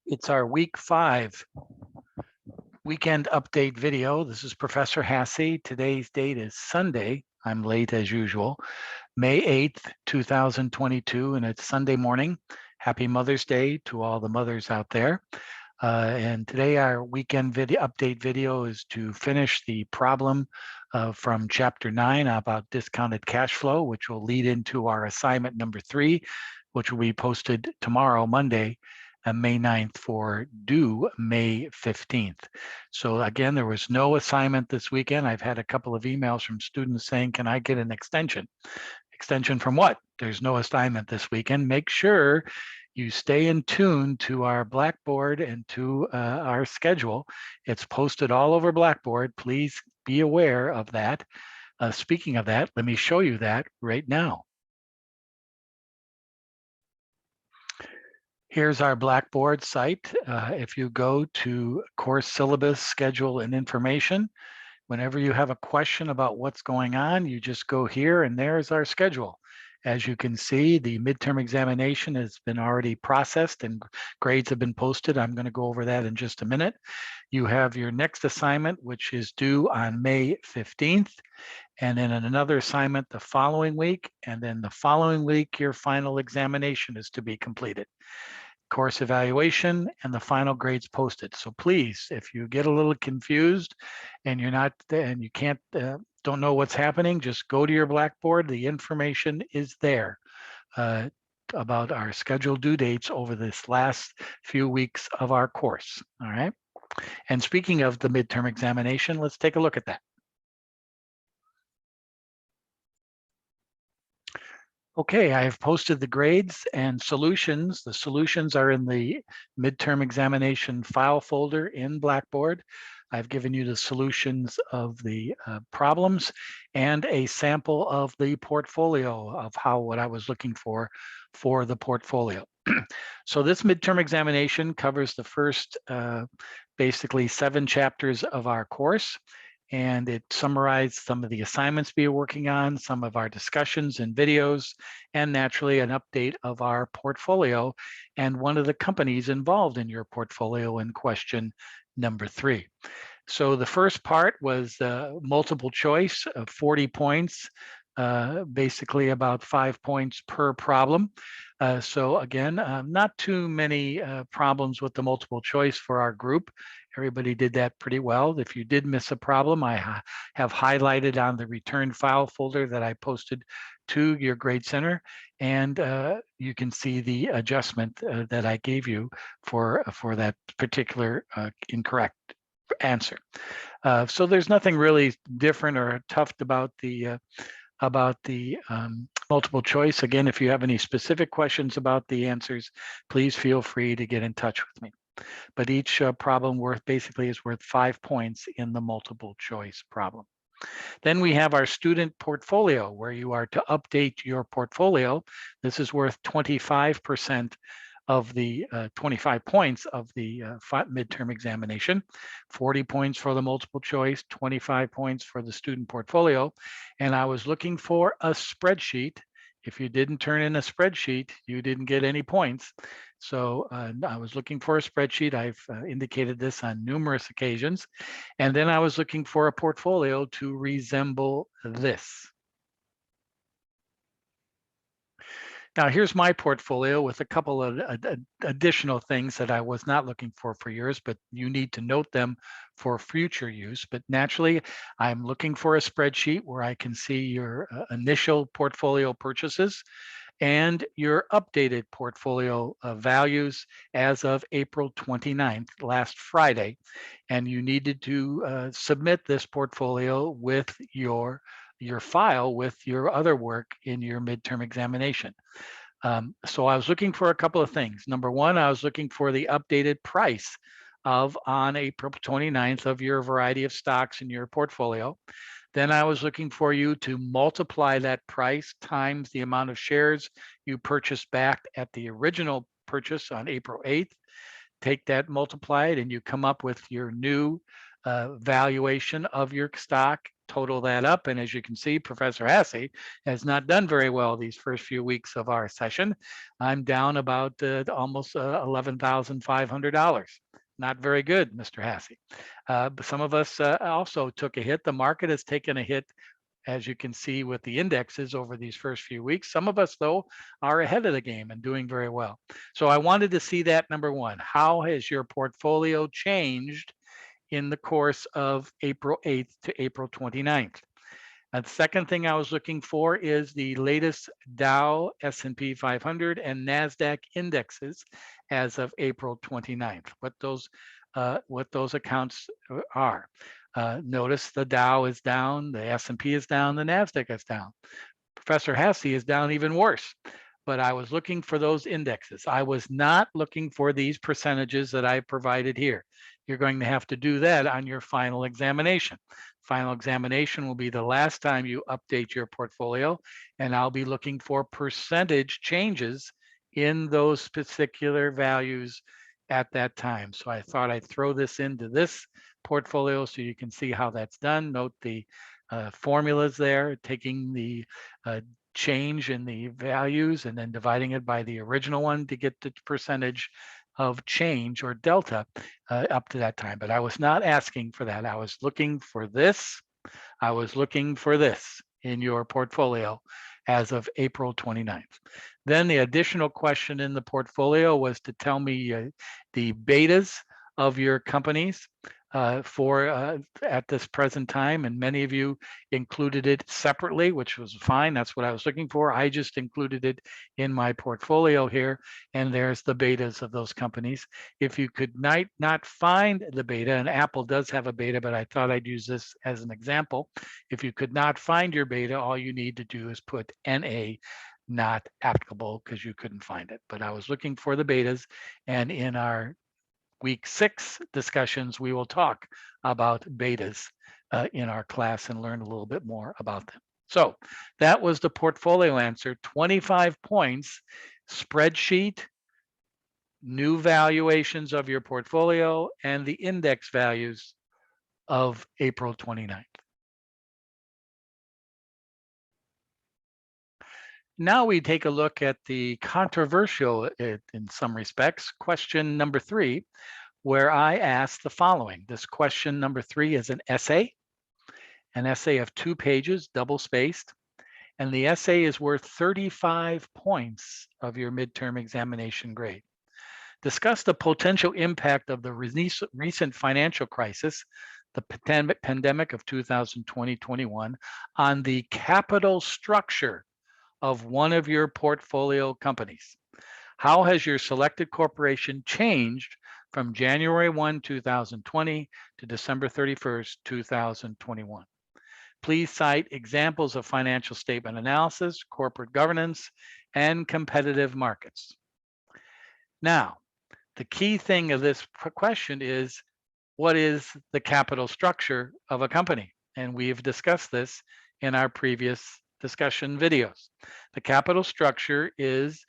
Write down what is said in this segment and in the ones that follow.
It's our week 5 weekend update video. This is Professor Hassey. Today's date is Sunday. I'm late as usual, May 8th, 2022, and it's Sunday morning. Happy Mother's Day to all the mothers out there. And today our weekend update video is to finish the problem from chapter 9 about discounted cash flow, which will lead into our assignment number 3, which will be posted tomorrow, Monday, May 9th for due May 15th. So again, there was no assignment this weekend. I've had a couple of emails from students saying, can I get an extension? Extension from what? There's no assignment this weekend. Make sure you stay in tune to our Blackboard and to our schedule. It's posted all over Blackboard. Please be aware of that. Speaking of that, let me show you that right now. Here's our Blackboard site. If you go to Course Syllabus Schedule and Information, whenever you have a question about what's going on, you just go here and there's our schedule. As you can see, the midterm examination has been already processed and grades have been posted. I'm going to go over that in just a minute. You have your next assignment, which is due on May 15th, and then another assignment the following week, and then the following week, your final examination is to be completed. Course evaluation and the final grades posted. So please, if you get a little confused and you're not and you can't don't know what's happening, just go to your Blackboard. The information is there about our scheduled due dates over this last few weeks of our course. All right. And speaking of the midterm examination, let's take a look at that. Okay, I have posted the grades and solutions. The solutions are in the midterm examination file folder in Blackboard. I've given you the solutions of the problems and a sample of the portfolio of what I was looking for the portfolio. So this midterm examination covers the first basically 7 chapters of our course. And it summarized some of the assignments we are working on, some of our discussions and videos, and naturally an update of our portfolio and one of the companies involved in your portfolio in question number 3. So the first part was multiple choice of 40 points, basically about 5 points per problem. So again, not too many problems with the multiple choice for our group. Everybody did that pretty well. If you did miss a problem, I have highlighted on the return file folder that I posted to your grade center, and you can see the adjustment that I gave you for that particular incorrect answer. So there's nothing really different or tough about the multiple choice. Again, if you have any specific questions about the answers, please feel free to get in touch with me. But each problem basically is worth 5 points in the multiple choice problem. Then we have our student portfolio, where you are to update your portfolio. This is worth 25% of the 25 points of the midterm examination, 40 points for the multiple choice, 25 points for the student portfolio. And I was looking for a spreadsheet. If you didn't turn in a spreadsheet, you didn't get any points. So I was looking for a spreadsheet. I've indicated this on numerous occasions. And then I was looking for a portfolio to resemble this. Now, here's my portfolio with a couple of additional things that I was not looking for yours, but you need to note them for future use. But naturally, I'm looking for a spreadsheet where I can see your initial portfolio purchases and your updated portfolio values as of April 29th, last Friday. And you needed to submit this portfolio with your file with your other work in your midterm examination. So I was looking for a couple of things. Number one, I was looking for the updated price on April 29th of your variety of stocks in your portfolio. Then I was looking for you to multiply that price times the amount of shares you purchased back at the original purchase on April 8th. Take that, multiply it, and you come up with your new valuation of your stock, total that up. And as you can see, Professor Hasse has not done very well these first few weeks of our session. I'm down about almost $11,500. Not very good, Mr. Hasse. But some of us also took a hit. The market has taken a hit, as you can see with the indexes over these first few weeks. Some of us, though, are ahead of the game and doing very well. So I wanted to see that, number one. How has your portfolio changed in the course of April 8th to April 29th? And the second thing I was looking for is the latest Dow, S&P 500, and NASDAQ indexes as of April 29th, what those accounts are. Notice the Dow is down, the S&P is down, the NASDAQ is down. Professor Hasse is down even worse, but I was looking for those indexes. I was not looking for these percentages that I provided here. You're going to have to do that on your final examination. Final examination will be the last time you update your portfolio, and I'll be looking for percentage changes in those particular values at that time. So I thought I'd throw this into this portfolio so you can see how that's done. Note the formulas there, taking the change in the values and then dividing it by the original one to get the percentage of change or delta up to that time. But I was not asking for that. I was looking for this. I was looking for this in your portfolio as of April 29th. Then the additional question in the portfolio was to tell me the betas of your companies at this present time, and many of you included it separately, which was fine. That's what I was looking for. I just included it in my portfolio here, and there's the betas of those companies. If you could not find the beta, and Apple does have a beta, but I thought I'd use this as an example. If you could not find your beta, all you need to do is put NA, not applicable, because you couldn't find it. But I was looking for the betas, and in our week 6 discussions, we will talk about betas in our class and learn a little bit more about them. So that was the portfolio answer, 25 points, spreadsheet, new valuations of your portfolio, and the index values of April 29th. Now we take a look at the controversial, in some respects, question number 3, where I asked the following. This question number 3 is an essay of 2 pages, double-spaced, and the essay is worth 35 points of your midterm examination grade. Discuss the potential impact of the recent financial crisis, the pandemic of 2020-21, on the capital structure of one of your portfolio companies. How has your selected corporation changed from January 1, 2020 to December 31st, 2021? Please cite examples of financial statement analysis, corporate governance, and competitive markets. Now, the key thing of this question is, what is the capital structure of a company? And we've discussed this in our previous discussion videos. The capital structure is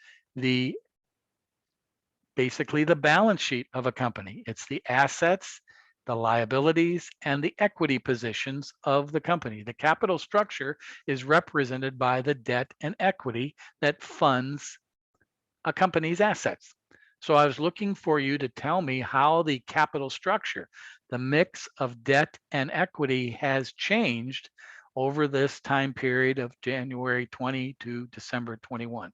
basically the balance sheet of a company. It's the assets, the liabilities, and the equity positions of the company. The capital structure is represented by the debt and equity that funds a company's assets. So I was looking for you to tell me how the capital structure, the mix of debt and equity, has changed over this time period of January 20 to December 21.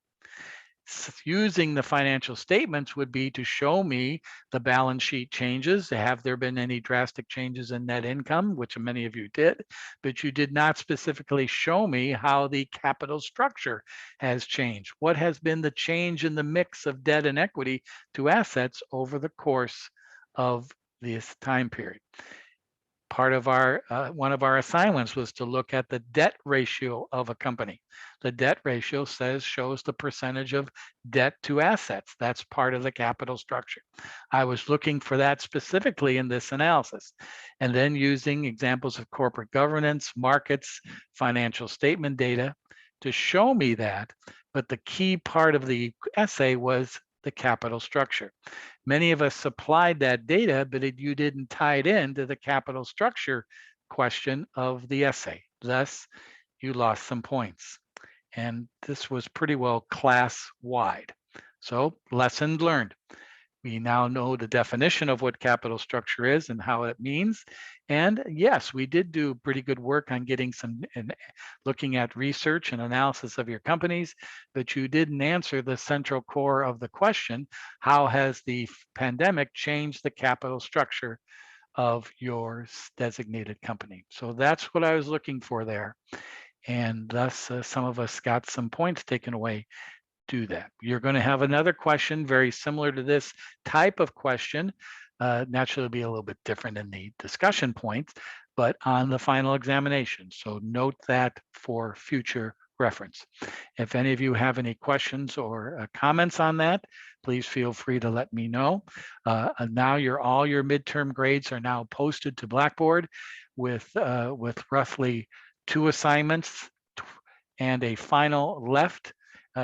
Using the financial statements would be to show me the balance sheet changes. Have there been any drastic changes in net income, which many of you did, but you did not specifically show me how the capital structure has changed. What has been the change in the mix of debt and equity to assets over the course of this time period? Part of our one of our assignments was to look at the debt ratio of a company. The debt ratio shows the percentage of debt to assets. That's part of the capital structure. I was looking for that specifically in this analysis, and then using examples of corporate governance, markets, financial statement data to show me that. But the key part of the essay was the capital structure. Many of us supplied that data, but you didn't tie it into the capital structure question of the essay. Thus, you lost some points. And this was pretty well class-wide. So, lesson learned. We now know the definition of what capital structure is and how it means. And yes, we did do pretty good work on getting some and looking at research and analysis of your companies, but you didn't answer the central core of the question: how has the pandemic changed the capital structure of your designated company? So that's what I was looking for there. And thus, some of us got some points taken away. Do that. You're going to have another question very similar to this type of question. Naturally, it'll be a little bit different in the discussion points, but on the final examination. So note that for future reference. If any of you have any questions or comments on that, please feel free to let me know. Now all your midterm grades are now posted to Blackboard with roughly 2 assignments and a final left.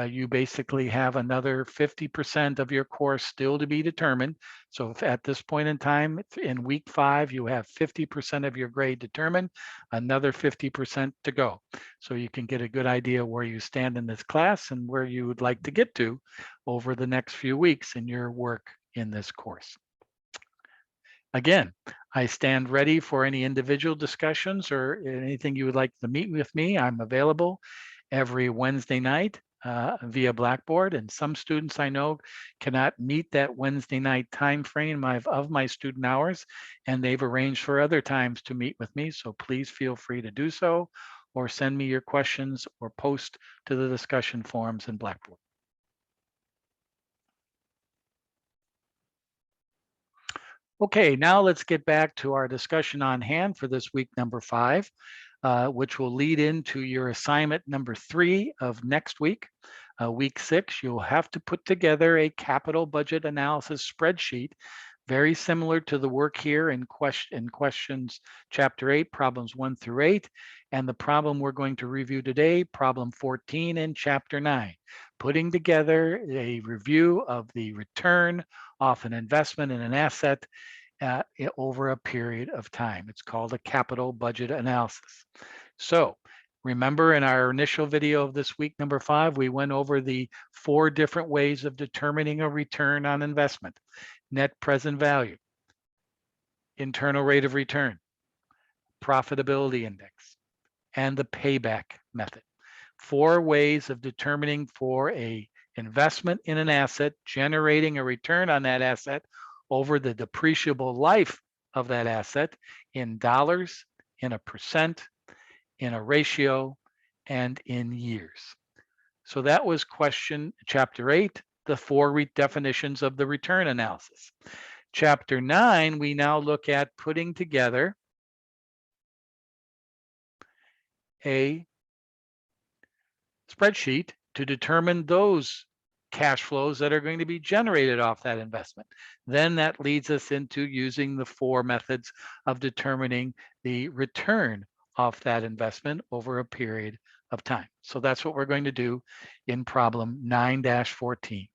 You basically have another 50% of your course still to be determined. So if at this point in time, in week 5, you have 50% of your grade determined, another 50% to go. So you can get a good idea where you stand in this class and where you would like to get to over the next few weeks in your work in this course. Again, I stand ready for any individual discussions or anything you would like to meet with me. I'm available every Wednesday night via Blackboard, and some students I know cannot meet that Wednesday night time frame of my student hours, and they've arranged for other times to meet with me. So please feel free to do so, or send me your questions or post to the discussion forums in Blackboard. Okay, now let's get back to our discussion on hand for this week number 5. Which will lead into your assignment number 3 of next week. Week 6, you'll have to put together a capital budget analysis spreadsheet, very similar to the work here in questions chapter 8, problems 1 through 8, and the problem we're going to review today, problem 14 in chapter 9, putting together a review of the return off an investment in an asset over a period of time. It's called a capital budget analysis. So remember, in our initial video of this week number 5, we went over the 4 different ways of determining a return on investment: net present value, internal rate of return, profitability index, and the payback method. 4 ways of determining for a investment in an asset, generating a return on that asset over the depreciable life of that asset in dollars, in a percent, in a ratio, and in years. So that was question chapter 8, the 4 definitions of the return analysis. Chapter 9, we now look at putting together a spreadsheet to determine those cash flows that are going to be generated off that investment. Then that leads us into using the 4 methods of determining the return off that investment over a period of time. So that's what we're going to do in problem 9-14.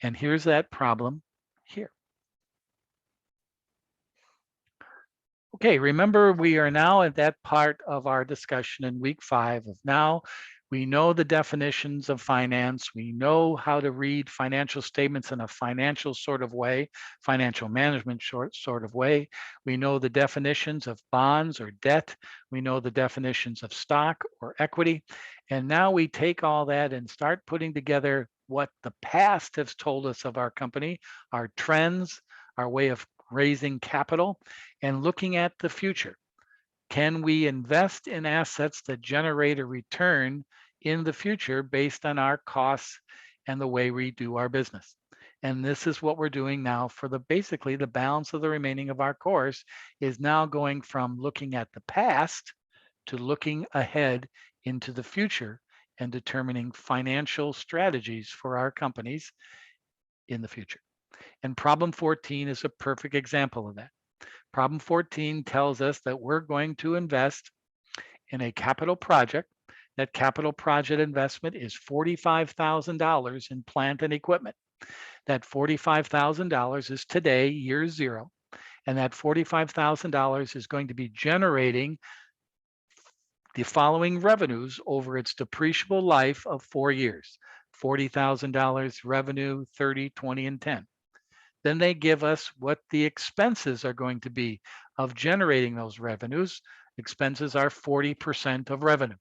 And here's that problem here. Okay, remember, we are now at that part of our discussion in week 5 of now. We know the definitions of finance. We know how to read financial statements in a financial sort of way, financial management sort of way. We know the definitions of bonds or debt. We know the definitions of stock or equity. And now we take all that and start putting together what the past has told us of our company, our trends, our way of raising capital, and looking at the future. Can we invest in assets that generate a return in the future based on our costs and the way we do our business? And this is what we're doing now for basically the balance of the remaining of our course, is now going from looking at the past to looking ahead into the future and determining financial strategies for our companies in the future. And problem 14 is a perfect example of that. Problem 14 tells us that we're going to invest in a capital project. That capital project investment is $45,000 in plant and equipment. That $45,000 is today, year zero. And that $45,000 is going to be generating the following revenues over its depreciable life of 4 years. $40,000 revenue, 30, 20, and 10. Then they give us what the expenses are going to be of generating those revenues. Expenses are 40% of revenue.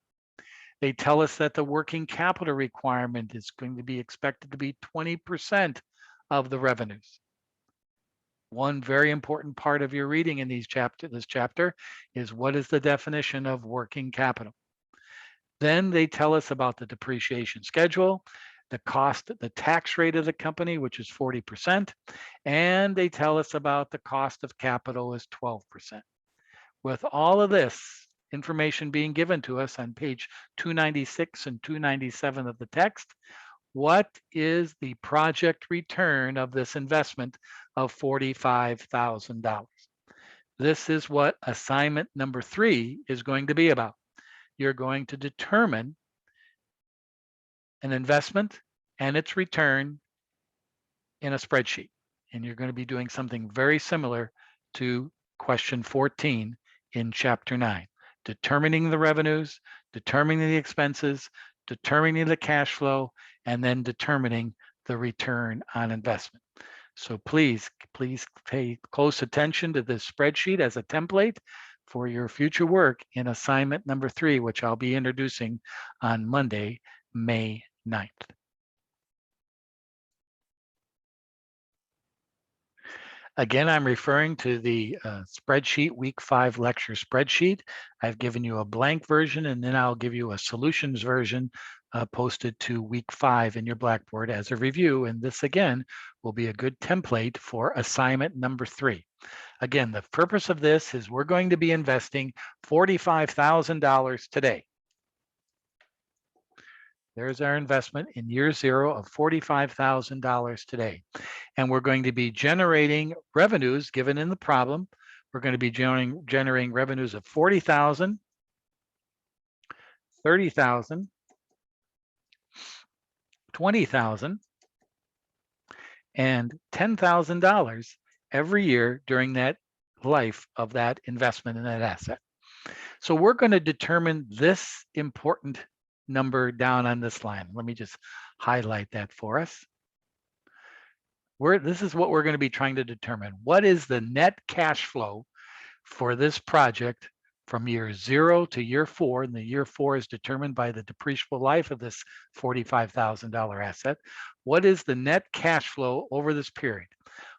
They tell us that the working capital requirement is going to be expected to be 20% of the revenues. One very important part of your reading in this chapter is what is the definition of working capital. Then they tell us about the depreciation schedule, the cost, the tax rate of the company, which is 40%, and they tell us about the cost of capital is 12%. With all of this information being given to us on page 296 and 297 of the text, what is the project return of this investment of $45,000? This is what assignment number 3 is going to be about. You're going to determine an investment and its return in a spreadsheet. And you're going to be doing something very similar to question 14 in chapter 9. Determining the revenues, determining the expenses, determining the cash flow, and then determining the return on investment. So please pay close attention to this spreadsheet as a template for your future work in assignment number 3, which I'll be introducing on Monday, May 9th. Again, I'm referring to the spreadsheet, week 5 lecture spreadsheet. I've given you a blank version, and then I'll give you a solutions version posted to week 5 in your Blackboard as a review. And this, again, will be a good template for assignment number 3. Again, the purpose of this is we're going to be investing $45,000 today. There's our investment in year 0 of $45,000 today. And we're going to be generating revenues given in the problem. We're going to be generating revenues of $40,000, $30,000, $20,000, and $10,000 every year during that life of that investment in that asset. So we're going to determine this important number down on this line. Let me just highlight that for us. This is what we're going to be trying to determine. What is the net cash flow for this project from year 0 to year 4? And the year 4 is determined by the depreciable life of this $45,000 asset. What is the net cash flow over this period?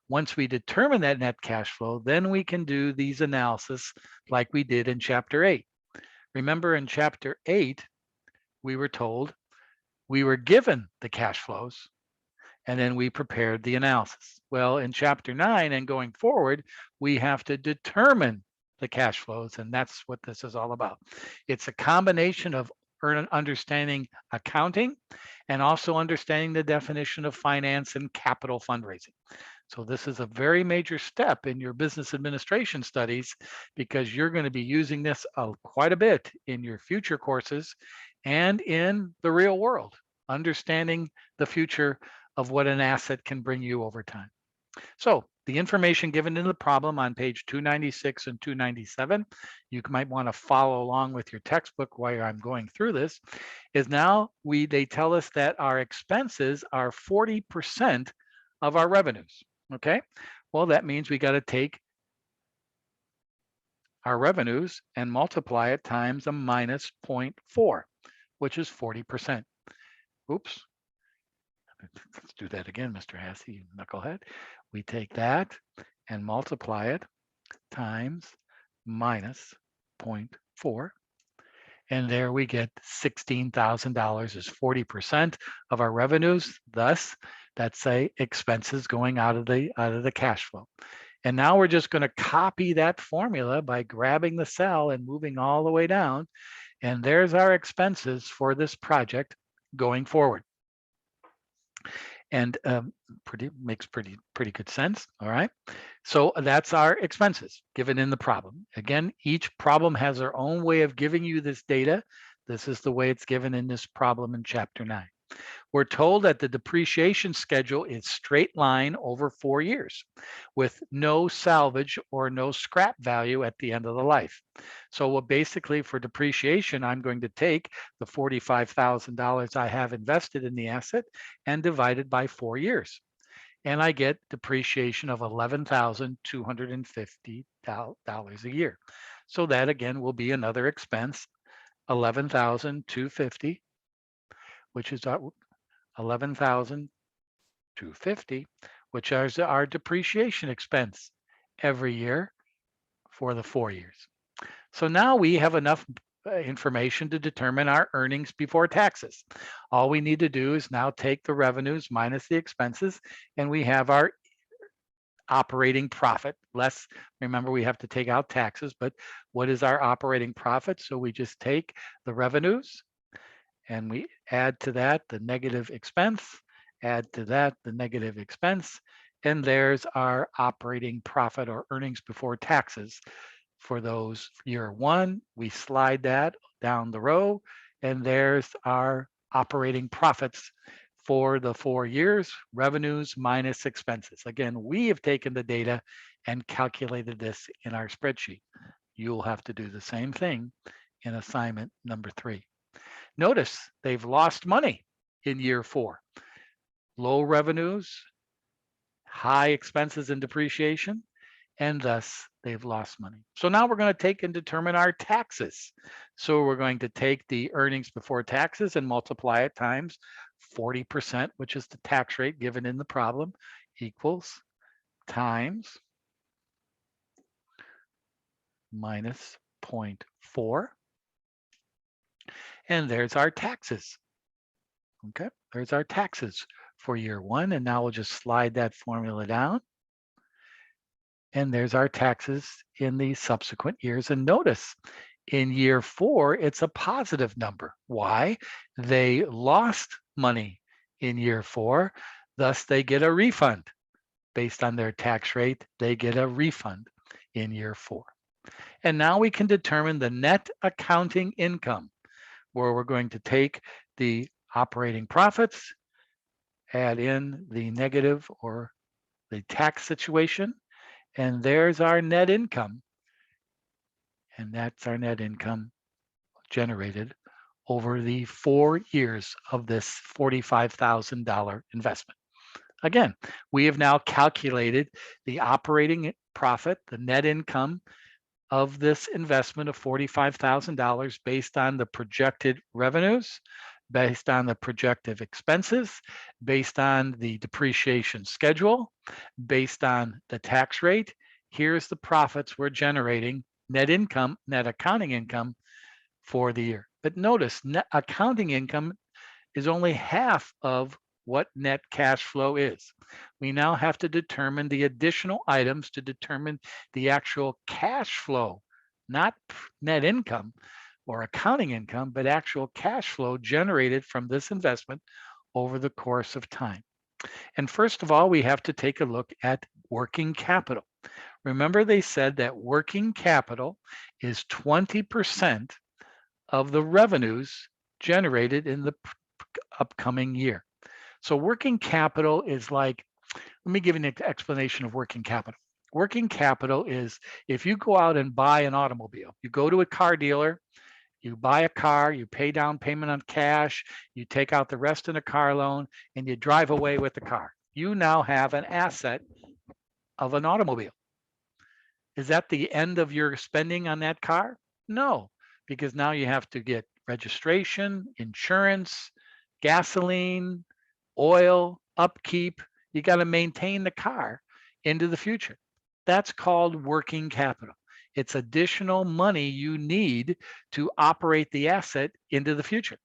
Once we determine that net cash flow, then we can do these analysis like we did in chapter 8. Remember, in chapter 8, we were told we were given the cash flows, and then we prepared the analysis. Well, in chapter 9 and going forward, we have to determine the cash flows, and that's what this is all about. It's a combination of understanding accounting and also understanding the definition of finance and capital fundraising. So this is a very major step in your business administration studies, because you're going to be using this quite a bit in your future courses and in the real world, understanding the future of what an asset can bring you over time. So the information given in the problem on page 296 and 297, you might want to follow along with your textbook while I'm going through this, is now they tell us that our expenses are 40% of our revenues. Okay, well, that means we got to take our revenues and multiply it times a minus 0.4, which is 40%. Oops. Let's do that again, Mr. Hasse, you knucklehead. We take that and multiply it times minus 0.4. And there we get $16,000 is 40% of our revenues. Thus, that's expenses going out of the cash flow. And now we're just going to copy that formula by grabbing the cell and moving all the way down. And there's our expenses for this project going forward. And makes pretty good sense. All right. So that's our expenses given in the problem. Again, each problem has their own way of giving you this data. This is the way it's given in this problem in chapter 9. We're told that the depreciation schedule is straight line over 4 years with no salvage or no scrap value at the end of the life. So basically for depreciation, I'm going to take the $45,000 I have invested in the asset and divide it by 4 years. And I get depreciation of $11,250 a year. So that again will be another expense, $11,250, which is $11,250, which is our depreciation expense every year for the 4 years. So now we have enough information to determine our earnings before taxes. All we need to do is now take the revenues minus the expenses, and we have our operating profit less. Remember, we have to take out taxes, but what is our operating profit? So we just take the revenues and we add to that the negative expense, add to that the negative expense, and there's our operating profit or earnings before taxes for those year one. We slide that down the row, and there's our operating profits for the 4 years, revenues minus expenses. Again, we have taken the data and calculated this in our spreadsheet. You'll have to do the same thing in assignment number 3. Notice they've lost money in year 4. Low revenues, high expenses and depreciation, and thus they've lost money. So now we're going to take and determine our taxes. So we're going to take the earnings before taxes and multiply it times 40%, which is the tax rate given in the problem, equals times minus 0.4. And there's our taxes. Okay, there's our taxes for year 1. And now we'll just slide that formula down. And there's our taxes in the subsequent years. And notice in year 4, it's a positive number. Why? They lost money in year 4, thus they get a refund. Based on their tax rate, they get a refund in year 4. And now we can determine the net accounting income, where we're going to take the operating profits, add in the negative or the tax situation, and there's our net income. And that's our net income generated over the 4 years of this $45,000 investment. Again, we have now calculated the operating profit, the net income of this investment of $45,000 based on the projected revenues, based on the projected expenses, based on the depreciation schedule, based on the tax rate. Here's the profits we're generating, net income, net accounting income for the year. But notice, net accounting income is only half of what net cash flow is. We now have to determine the additional items to determine the actual cash flow, not net income or accounting income, but actual cash flow generated from this investment over the course of time. And first of all, we have to take a look at working capital. Remember, they said that working capital is 20% of the revenues generated in the upcoming year. So working capital is like, let me give you an explanation of working capital. Working capital is if you go out and buy an automobile, you go to a car dealer, you buy a car, you pay down payment on cash, you take out the rest in a car loan, and you drive away with the car. You now have an asset of an automobile. Is that the end of your spending on that car? No, because now you have to get registration, insurance, gasoline, oil, upkeep. You got to maintain the car into the future. That's called working capital. It's additional money you need to operate the asset into the future.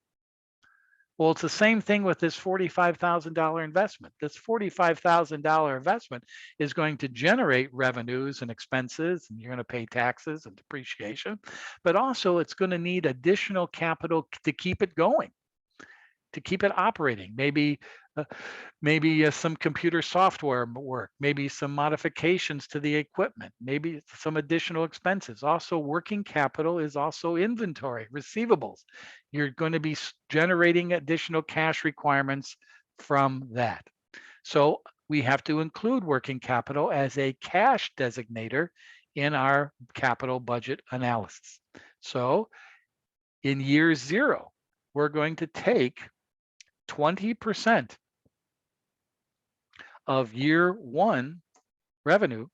Well, it's the same thing with this $45,000 investment. This $45,000 investment is going to generate revenues and expenses, and you're going to pay taxes and depreciation, but also it's going to need additional capital to keep it going. to keep it operating. Maybe some computer software work, maybe some modifications to the equipment, maybe some additional expenses. Also, working capital is also inventory, receivables. You're going to be generating additional cash requirements from that. So we have to include working capital as a cash designator in our capital budget analysis. So in year 0, we're going to take 20% of year 1 revenue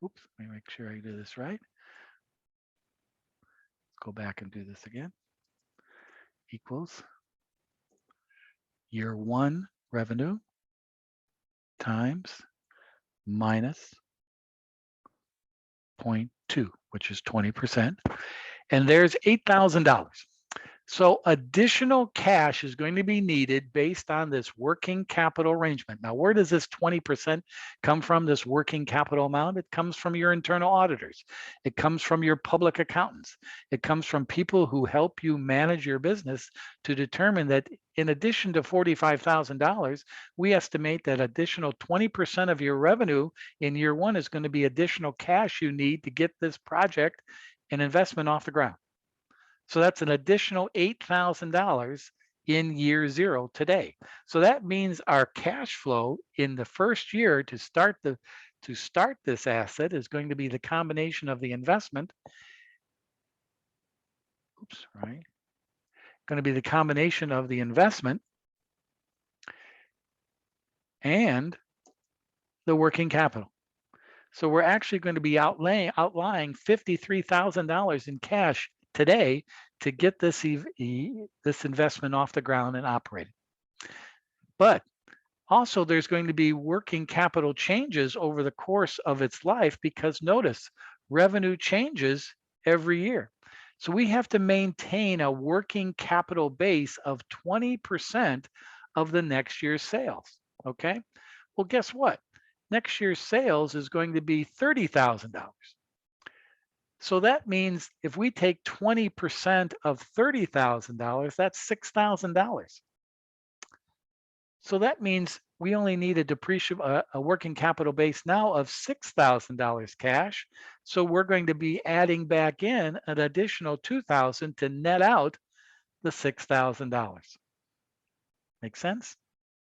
oops, let me make sure I do this right. Let's go back and do this again. Equals year 1 revenue times minus 0.2, which is 20%. And there's $8,000. So additional cash is going to be needed based on this working capital arrangement. Now, where does this 20% come from, this working capital amount? It comes from your internal auditors. It comes from your public accountants. It comes from people who help you manage your business to determine that in addition to $45,000, we estimate that additional 20% of your revenue in year 1 is going to be additional cash you need to get this project and investment off the ground. So that's an additional $8,000 in year 0 today. So that means our cash flow in the first year to start this asset is going to be the combination of the investment. Oops, right. Going to be the combination of the investment and the working capital. So we're actually going to be outlying $53,000 in cash today to get this investment off the ground and operating. But also there's going to be working capital changes over the course of its life because notice, revenue changes every year. So we have to maintain a working capital base of 20% of the next year's sales, okay? Well, guess what? Next year's sales is going to be $30,000. So that means if we take 20% of $30,000, that's $6,000. So that means we only need a working capital base now of $6,000 cash. So we're going to be adding back in an additional $2,000 to net out the $6,000. Make sense?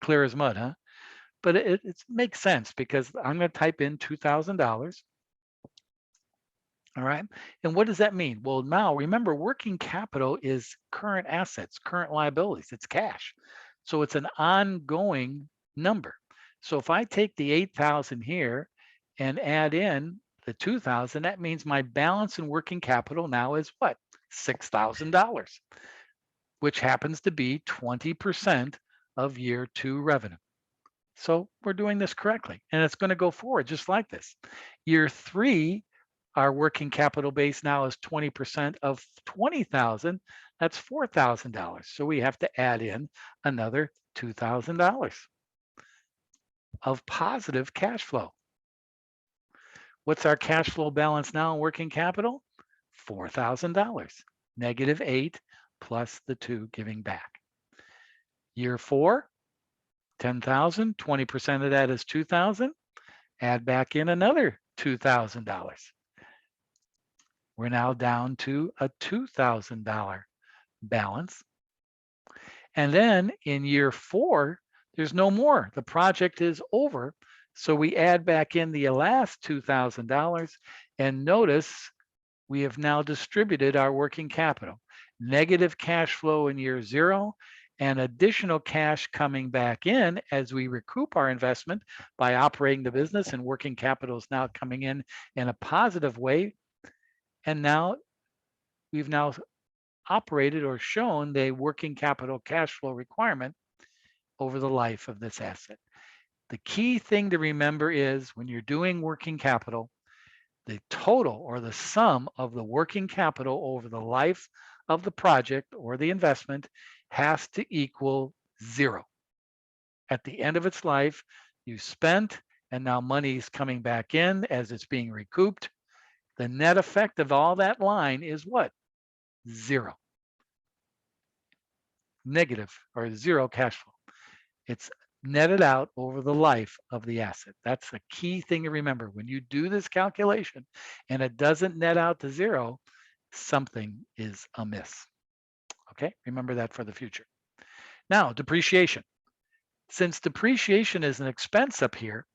Clear as mud, huh? But it makes sense because I'm going to type in $2,000. All right. And what does that mean? Well, now remember, working capital is current assets, current liabilities. It's cash. So it's an ongoing number. So if I take the 8,000 here and add in the 2,000, that means my balance in working capital now is what? $6,000, which happens to be 20% of year 2 revenue. So we're doing this correctly. And it's going to go forward just like this. Year 3, our working capital base now is 20% of 20,000. That's $4,000. So we have to add in another $2,000 of positive cash flow. What's our cash flow balance now in working capital? $4,000. Negative 8 plus the 2 giving back. Year 4, 10,000. 20% of that is 2,000. Add back in another $2,000. We're now down to a $2,000 balance. And then in year 4, there's no more. The project is over. So we add back in the last $2,000 and notice we have now distributed our working capital. Negative cash flow in year 0 and additional cash coming back in as we recoup our investment by operating the business, and working capital is now coming in a positive way. And now we've now operated or shown the working capital cash flow requirement over the life of this asset. The key thing to remember is when you're doing working capital, the total or the sum of the working capital over the life of the project or the investment has to equal 0. At the end of its life, you spent and now money is coming back in as it's being recouped. The net effect of all that line is what? Zero. Negative or zero cash flow. It's netted out over the life of the asset. That's a key thing to remember. When you do this calculation and it doesn't net out to zero, something is amiss. Okay, remember that for the future. Now, depreciation. Since depreciation is an expense up here,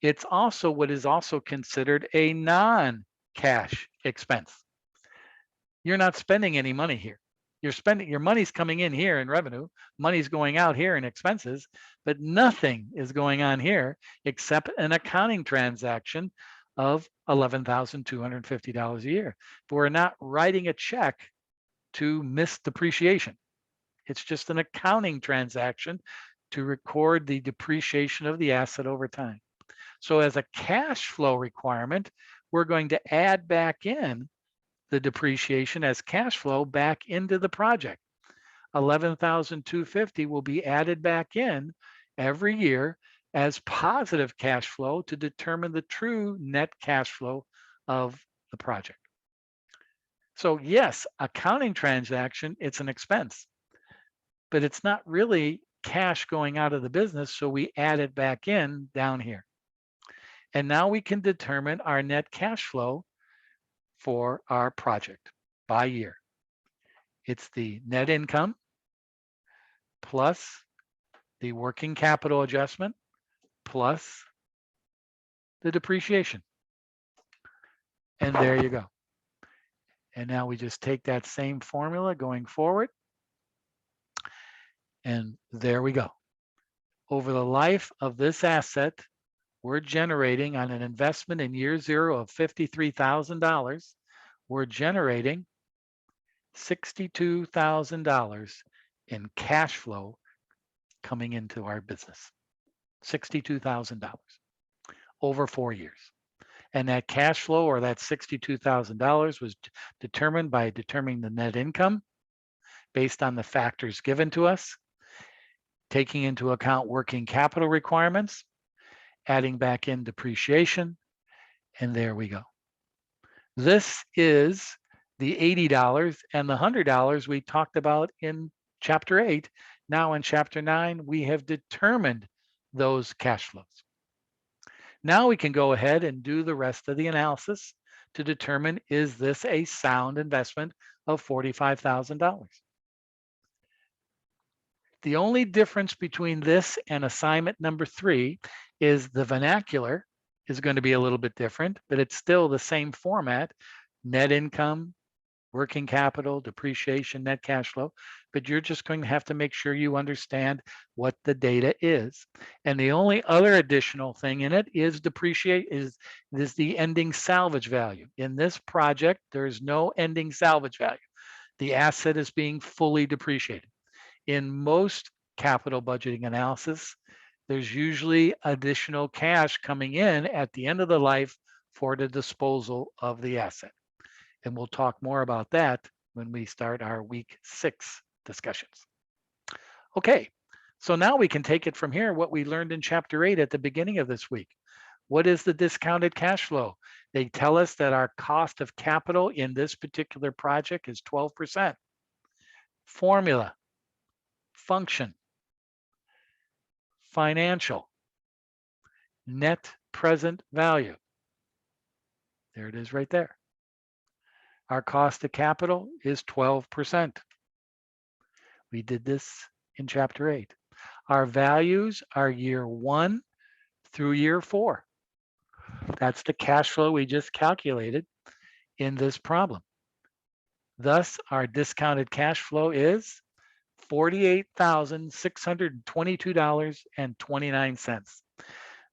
it's also what is also considered a non-cash expense. You're not spending any money here. Your money's coming in here in revenue, money's going out here in expenses, but nothing is going on here except an accounting transaction of $11,250 a year. But we're not writing a check to miss depreciation. It's just an accounting transaction to record the depreciation of the asset over time. So as a cash flow requirement, we're going to add back in the depreciation as cash flow back into the project. $11,250 will be added back in every year as positive cash flow to determine the true net cash flow of the project. So yes, accounting transaction, it's an expense, but it's not really cash going out of the business, so we add it back in down here. And now we can determine our net cash flow for our project by year. It's the net income plus the working capital adjustment plus the depreciation. And there you go. And now we just take that same formula going forward. And there we go. Over the life of this asset, we're generating on an investment in year zero of $53,000, we're generating $62,000 in cash flow coming into our business. $62,000 over 4 years. And that cash flow, or that $62,000, was determined by determining the net income based on the factors given to us, taking into account working capital requirements, adding back in depreciation, and there we go. This is the $80 and the $100 we talked about in Chapter 8. Now in Chapter 9, we have determined those cash flows. Now we can go ahead and do the rest of the analysis to determine, is this a sound investment of $45,000? The only difference between this and assignment number 3 is the vernacular is going to be a little bit different, but it's still the same format: net income, working capital, depreciation, net cash flow. But you're just going to have to make sure you understand what the data is. And the only other additional thing in it is is the ending salvage value. In this project, there is no ending salvage value. The asset is being fully depreciated. In most capital budgeting analysis, there's usually additional cash coming in at the end of the life for the disposal of the asset. And we'll talk more about that when we start our week 6 discussions. Okay, so now we can take it from here, what we learned in Chapter 8 at the beginning of this week. What is the discounted cash flow? They tell us that our cost of capital in this particular project is 12%. Formula, function, financial, net present value. There it is right there. Our cost of capital is 12%. We did this in Chapter 8. Our values are year 1 through year 4. That's the cash flow we just calculated in this problem. Thus, our discounted cash flow is $48,622.29.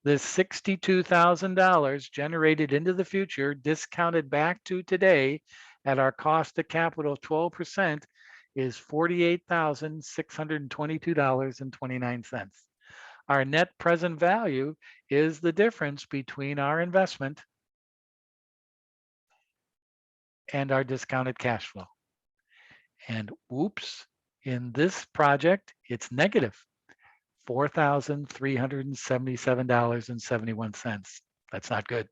This $62,000 generated into the future, discounted back to today at our cost of capital of 12%, is $48,622.29. Our net present value is the difference between our investment and our discounted cash flow. And oops, in this project, it's negative $4,377.71. That's not good.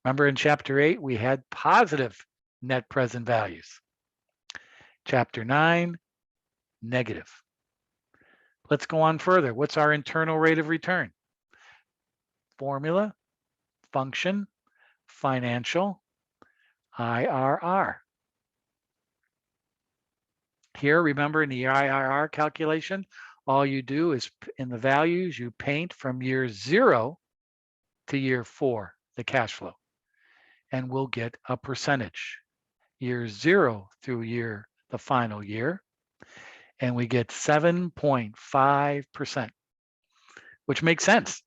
Remember in Chapter 8, we had positive net present values. Chapter 9, negative. Let's go on further. What's our internal rate of return? Formula, function, financial, IRR. Here, remember in the IRR calculation, all you do is in the values, you paint from year 0 to year 4, the cash flow, and we'll get a percentage. Year 0 through the final year, and we get 7.5%, which makes sense.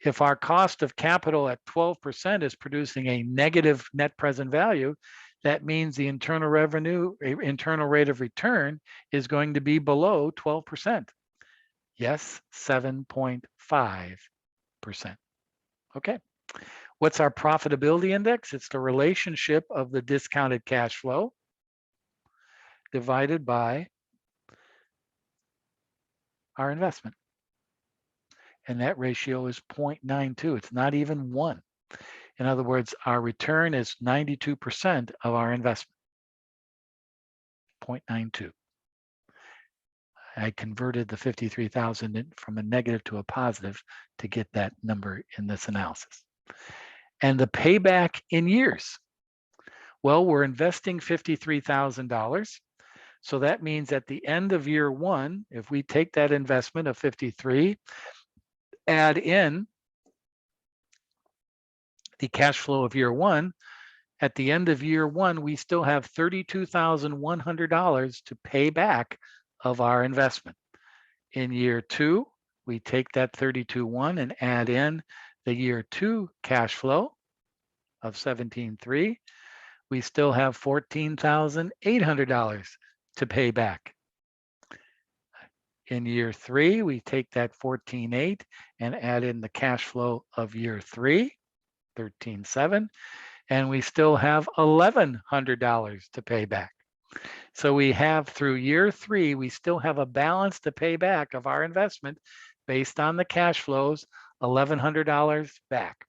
If our cost of capital at 12% is producing a negative net present value, that means the internal rate of return is going to be below 12%. Yes, 7.5%. Okay. What's our profitability index? It's the relationship of the discounted cash flow divided by our investment. And that ratio is 0.92. It's not even 1. In other words, our return is 92% of our investment, 0.92. I converted the 53,000 from a negative to a positive to get that number in this analysis. And the payback in years. Well, we're investing $53,000. So that means at the end of year 1, if we take that investment of 53, add in the cash flow of year 1, at the end of year 1, we still have $32,100 to pay back of our investment. In year 2, we take that 32,100 and add in the year 2 cash flow of 17,300. We still have $14,800 to pay back. In year 3, we take that 14,800 and add in the cash flow of year 3, 13,700, and we still have $1,100 to pay back. So we have through year 3, we still have a balance to pay back of our investment based on the cash flows, $1,100 back.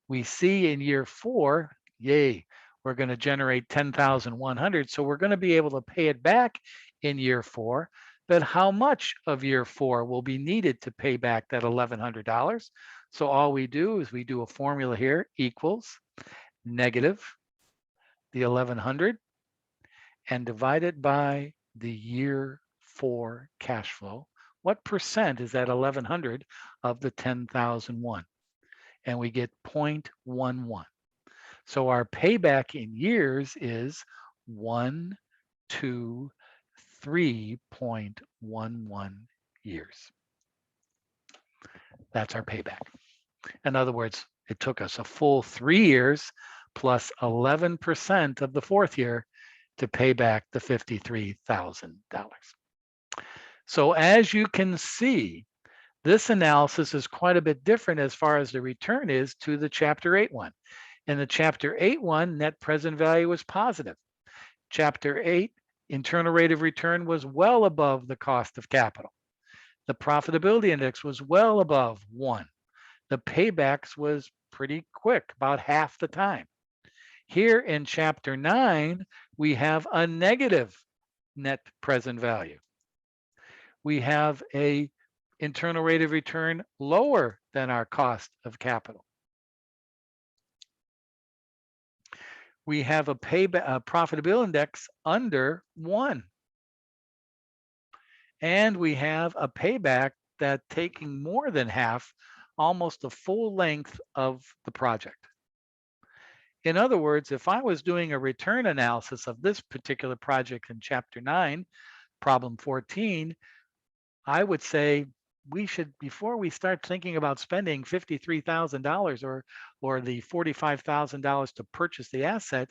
We see in year 4, yay, we're going to generate $10,100. So we're going to be able to pay it back in year 4. But how much of year 4 will be needed to pay back that $1,100? So all we do is we do a formula here, equals negative the 1,100 and divide it by the year 4 cash flow. What percent is that 1,100 of the 10,001? And we get 0.11. So our payback in years is 1, 2, 3.11 years. That's our payback. In other words, it took us a full 3 years plus 11% of the 4th year to pay back the $53,000. So as you can see, this analysis is quite a bit different as far as the return is to the Chapter 8 one. In the Chapter 8 one, net present value was positive. Chapter 8, internal rate of return was well above the cost of capital. The profitability index was well above 1. The paybacks was pretty quick, about half the time. Here in Chapter 9, we have a negative net present value. We have a internal rate of return lower than our cost of capital. We have a profitability index under 1. And we have a payback that taking more than half, almost the full length of the project. In other words, if I was doing a return analysis of this particular project in Chapter 9, problem 14, I would say we should, before we start thinking about spending $53,000 or the $45,000 to purchase the asset,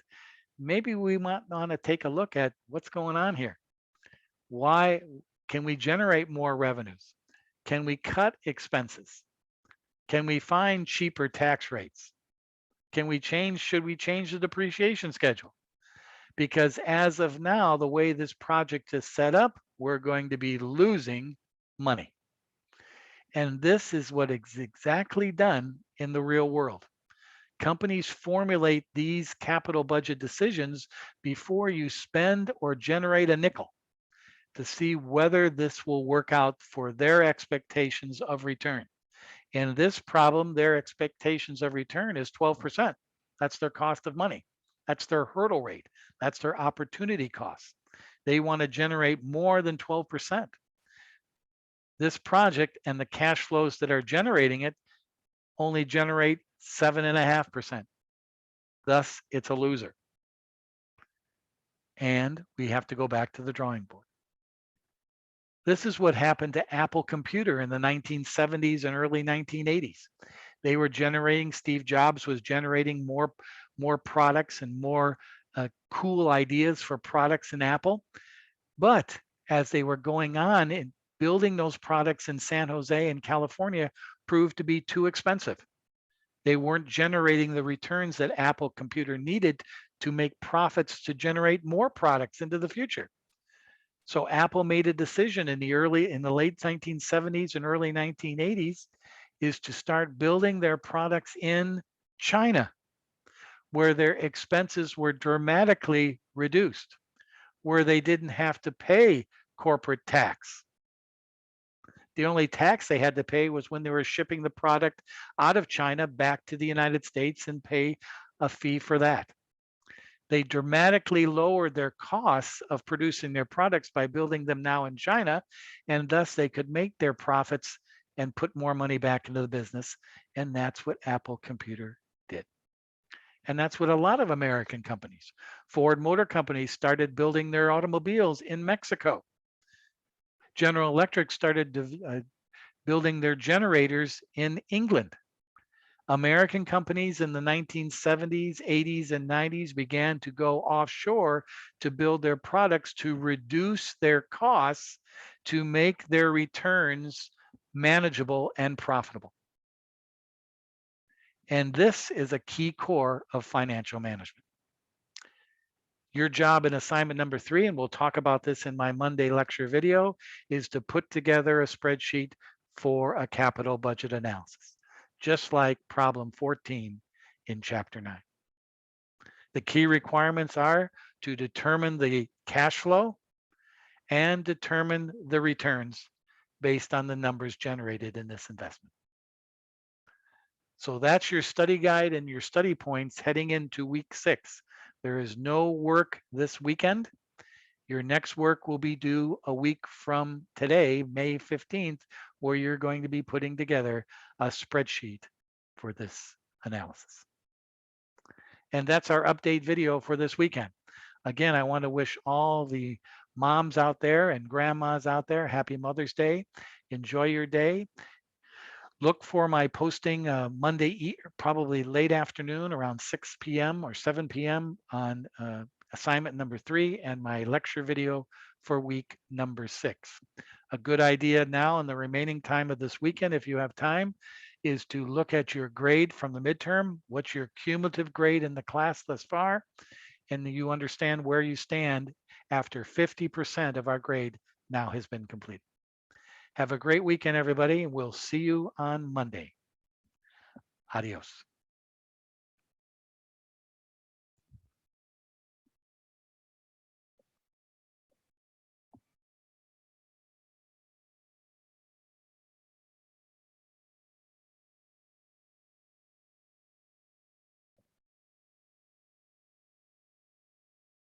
maybe we might want to take a look at what's going on here. Why can we generate more revenues? Can we cut expenses? Can we find cheaper tax rates? Should we change the depreciation schedule? Because as of now, the way this project is set up, we're going to be losing money. And this is what is exactly done in the real world. Companies formulate these capital budget decisions before you spend or generate a nickel to see whether this will work out for their expectations of return. In this problem, their expectations of return is 12%. That's their cost of money. That's their hurdle rate. That's their opportunity cost. They want to generate more than 12%. This project and the cash flows that are generating it only generate 7.5%. Thus, it's a loser. And we have to go back to the drawing board. This is what happened to Apple Computer in the 1970s and early 1980s. They were generating, Steve Jobs was generating more products and more cool ideas for products in Apple. But as they were going on and building those products in San Jose and California proved to be too expensive. They weren't generating the returns that Apple Computer needed to make profits to generate more products into the future. So Apple made a decision in the late 1970s and early 1980s is to start building their products in China, where their expenses were dramatically reduced, where they didn't have to pay corporate tax. The only tax they had to pay was when they were shipping the product out of China back to the United States and pay a fee for that. They dramatically lowered their costs of producing their products by building them now in China, and thus they could make their profits and put more money back into the business. And that's what Apple Computer did. And that's what a lot of American companies, Ford Motor Company, started building their automobiles in Mexico. General Electric started building their generators in England. American companies in the 1970s, 80s, and 90s began to go offshore to build their products to reduce their costs to make their returns manageable and profitable. And this is a key core of financial management. Your job in assignment number 3, and we'll talk about this in my Monday lecture video, is to put together a spreadsheet for a capital budget analysis, just like problem 14 in chapter 9. The key requirements are to determine the cash flow and determine the returns based on the numbers generated in this investment. So that's your study guide and your study points heading into week 6. There is no work this weekend. Your next work will be due a week from today, May 15th, where you're going to be putting together a spreadsheet for this analysis. And that's our update video for this weekend. Again, I want to wish all the moms out there and grandmas out there happy Mother's Day. Enjoy your day. Look for my posting Monday, probably late afternoon around 6 p.m. or 7 p.m. on assignment number 3 and my lecture video for week number 6. A good idea now in the remaining time of this weekend, if you have time, is to look at your grade from the midterm. What's your cumulative grade in the class thus far? And you understand where you stand after 50% of our grade now has been completed. Have a great weekend, everybody. We'll see you on Monday. Adios.